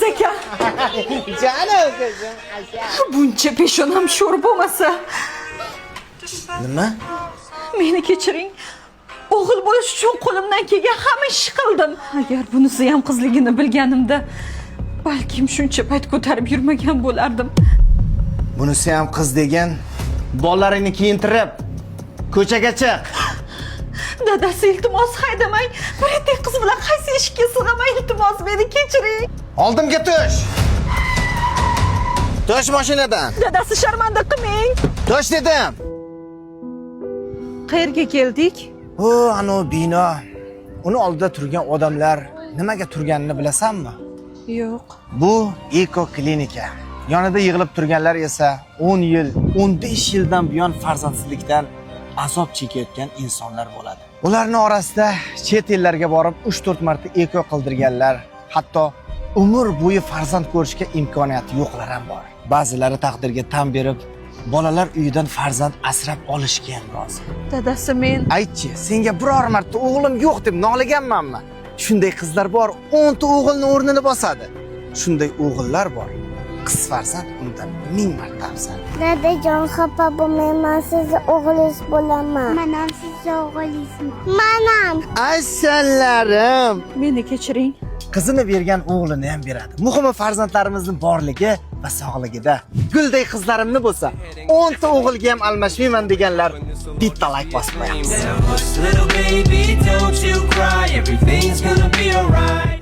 qiz ekan. Canım kızım. Buncha peshonam sho'r bo'lmasa, Nima? meni kechiring. O'g'il bo'lish uchun qo'limdan kelgan hamma ishni qildim. Agar bunisi ham qizligini bilganimda, balkim shuncha payt ko'tarib yurmagan bo'lardim. Bunisi ham qiz degan, bolalaringni kiyintirib ko'chaga chiq. Dadasi, iltimos haydamang. Bir etek qiz bilan qaysi eshikka sig'aman, iltimos meni kechiring. Oldimga tush. Tush mashinadan. Dadasi, sharmanda qilmang. Tush dedim. Qayerga keldik? O, ana bino. Uni oldida turgan odamlar nimaga turganini bilasanmi? Yo'q. Bu eko klinika. Yonida yig'ilib turganlar esa 10 yil, 15 yildan buyon farzandsizlikdan azob chekayotgan insonlar bo'ladi. Ularning orasida chet ellarga borib 3-4 marta eko qildirganlar, hatto umr bo'yi farzand ko'rishga imkoniyati yo'qlar ham bor. Ba'zilari taqdirga tan berib, bolalar uyidan farzand asrab olishga ham rozi. Dadasi, men Aytchi, senga biror marta o'g'lim yo'q deb noliganmanmi? Shunday qizlar bor, 10 ta o'g'ilning o'rnini bosadi. Shunday o'g'illar bor. Qiz farzand undan 1000 marta afzal. Dadajon, xafa bo'lmayman, sizni o'g'lingiz bo'laman. Men ham sizni o'g'lingizman. Men ham. Asalarim. meni kechiring. Qizini bergan o'g'lini ham beradi. Muhimi farzandlarimizning borligi va sog'ligida. Gulday qizlarimni bo'lsa, 10 ta o'g'ilga ham almashmayman deganlar bitta like bosib qo'yamiz. Little baby, don't you cry, everything's gonna be alright.